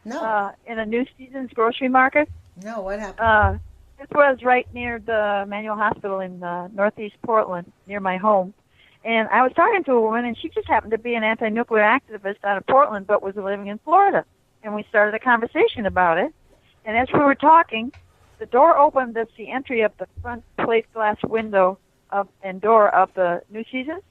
No. In a New Seasons grocery market? No, what happened? This was right near the Manual Hospital in northeast Portland, near my home. And I was talking to a woman, and she just happened to be an anti-nuclear activist out of Portland, but was living in Florida. And we started a conversation about it. And as we were talking, the door opened. That's the entry of the front plate glass window and door of the New Seasons.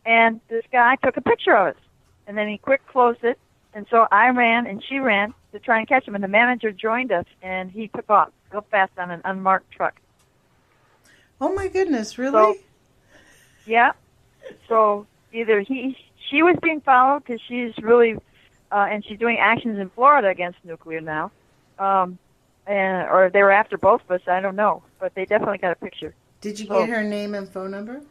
And this guy took a picture of us. And then he quick closed it. And so I ran and she ran to try and catch him. And the manager joined us, and he took off real fast on an unmarked truck. Oh, my goodness. Really? So, yeah. So either she was being followed, because she's really, and she's doing actions in Florida against nuclear now. Or they were after both of us. I don't know. But they definitely got a picture. Did you get her name and phone number?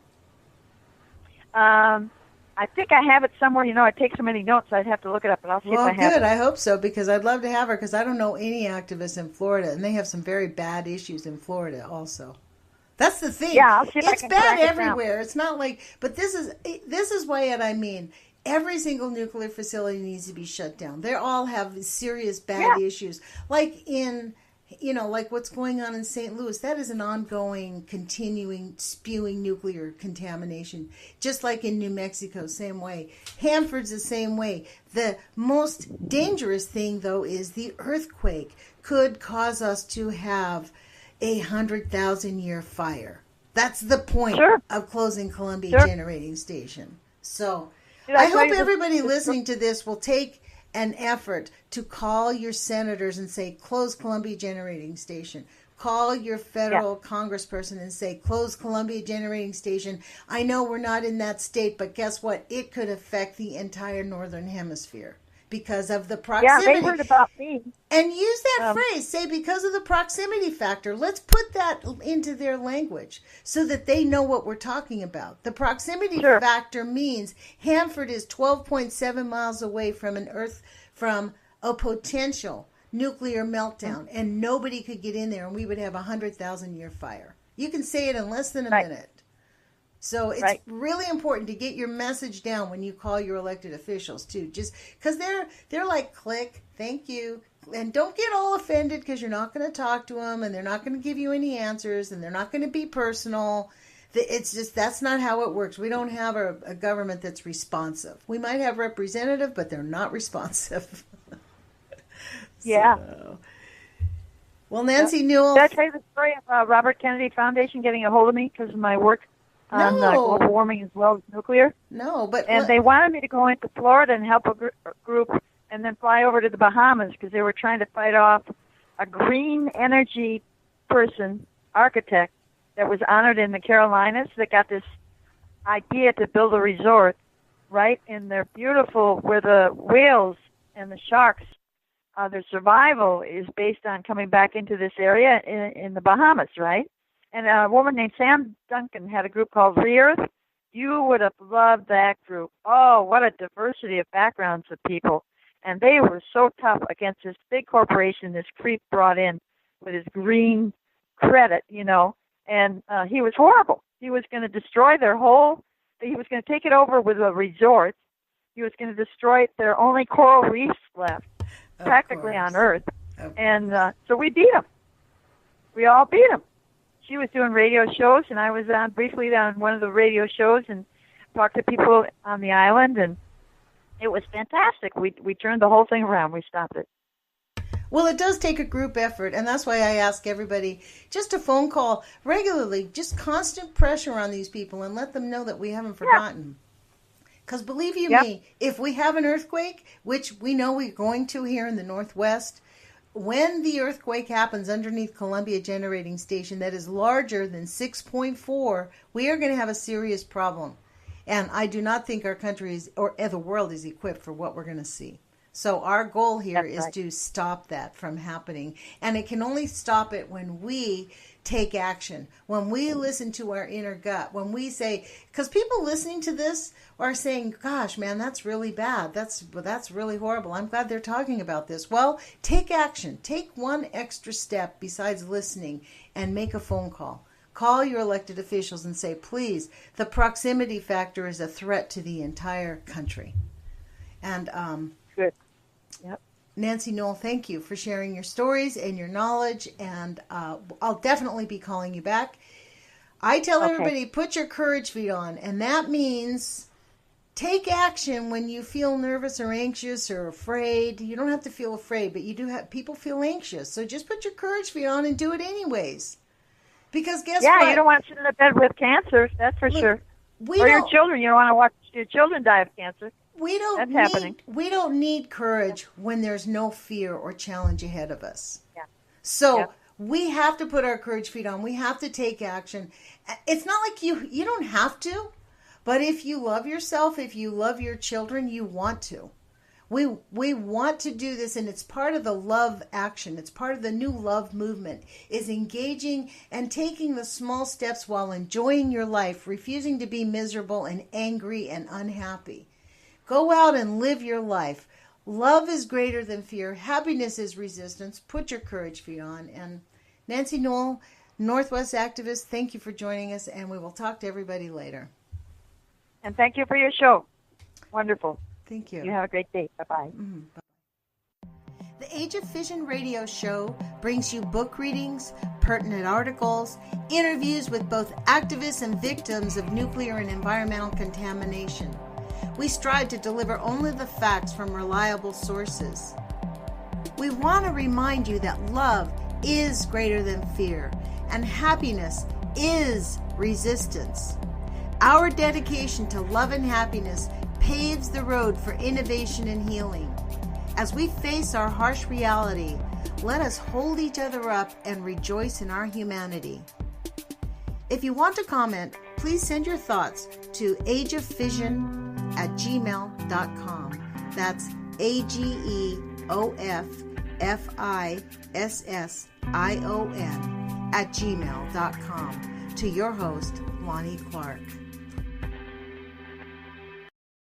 I think I have it somewhere. I take so many notes, I'd have to look it up, but I'll see if I have it. Well, good. I hope so, because I'd love to have her, because I don't know any activists in Florida, and they have some very bad issues in Florida also. That's the thing. Yeah, I'll see if I can bad everywhere. It's not like, but this is what I mean. Every single nuclear facility needs to be shut down. They all have serious bad issues. Like like what's going on in St. Louis, that is an ongoing, continuing, spewing nuclear contamination. Just like in New Mexico, same way. Hanford's the same way. The most dangerous thing, though, is the earthquake could cause us to have a 100,000-year fire. That's the point of closing Columbia Generating Station. So I hope everybody listening to this will take an effort to call your senators and say, close Columbia Generating Station. Call your federal congressperson and say, close Columbia Generating Station. I know we're not in that state, but guess what? It could affect the entire northern hemisphere because of the proximity. Yeah, they heard about me. And use that phrase. Say, because of the proximity factor. Let's put that into their language so that they know what we're talking about. The proximity factor means Hanford is 12.7 miles away from a potential nuclear meltdown, and nobody could get in there, and we would have a 100,000-year fire. You can say it in less than a minute. So it's really important to get your message down when you call your elected officials too, just because they're like, click, thank you, and don't get all offended because you're not going to talk to them and they're not going to give you any answers and they're not going to be personal. It's just, that's not how it works. We don't have a government that's responsive. We might have representative, but they're not responsive. Yeah. So, well, Nancy Newell. Did I tell you the story of Robert Kennedy Foundation getting a hold of me because of my work on global warming as well as nuclear. No, but... And they wanted me to go into Florida and help a group and then fly over to the Bahamas because they were trying to fight off a green energy person, architect, that was honored in the Carolinas that got this idea to build a resort right in their beautiful, where the whales and the sharks, their survival is based on coming back into this area in the Bahamas, right? And a woman named Sam Duncan had a group called Re-Earth. You would have loved that group. Oh, what a diversity of backgrounds of people. And they were so tough against this big corporation this creep brought in with his green credit, and he was horrible. He was going to destroy he was going to take it over with a resort. He was going to destroy their only coral reefs left, practically on Earth. And so we beat him. We all beat him. She was doing radio shows, and I was briefly on one of the radio shows and talked to people on the island, and it was fantastic. We turned the whole thing around. We stopped it. Well, it does take a group effort, and that's why I ask everybody just a phone call regularly, just constant pressure on these people and let them know that we haven't forgotten. Because believe you me, if we have an earthquake, which we know we're going to here in the Northwest, when the earthquake happens underneath Columbia Generating Station that is larger than 6.4, we are going to have a serious problem. And I do not think our country or the world is equipped for what we're going to see. So our goal here is to stop that from happening. And it can only stop it when we take action, when we listen to our inner gut, when we say, because people listening to this are saying, gosh, man, that's really bad. That's really horrible. I'm glad they're talking about this. Well, take action. Take one extra step besides listening and make a phone call. Call your elected officials and say, please, the proximity factor is a threat to the entire country. And good. Yep. Nancy Newell, thank you for sharing your stories and your knowledge, and I'll definitely be calling you back. I tell everybody, put your courage feet on, and that means take action when you feel nervous or anxious or afraid. You don't have to feel afraid, but you do have people feel anxious. So just put your courage feet on and do it anyways. Because guess what? Yeah, you don't want to sit in a bed with cancer, that's for sure. Or your children. You don't want to watch your children die of cancer. We don't need courage when there's no fear or challenge ahead of us. Yeah. So we have to put our courage feet on. We have to take action. It's not like you don't have to, but if you love yourself, if you love your children, you want to. We want to do this, and it's part of the love action. It's part of the new love movement, is engaging and taking the small steps while enjoying your life, refusing to be miserable and angry and unhappy. Go out and live your life. Love is greater than fear. Happiness is resistance. Put your courage feet on. And Nancy Newell, Northwest activist, thank you for joining us, and we will talk to everybody later. And thank you for your show. Wonderful. Thank you. You have a great day. Bye-bye. Mm-hmm. Bye. The Age of Fission radio show brings you book readings, pertinent articles, interviews with both activists and victims of nuclear and environmental contamination. We strive to deliver only the facts from reliable sources. We want to remind you that love is greater than fear, and happiness is resistance. Our dedication to love and happiness paves the road for innovation and healing. As we face our harsh reality, let us hold each other up and rejoice in our humanity. If you want to comment, please send your thoughts to ageoffission@gmail.com. That's AGEOFFISSION @gmail.com. To your host, Lonnie Clark.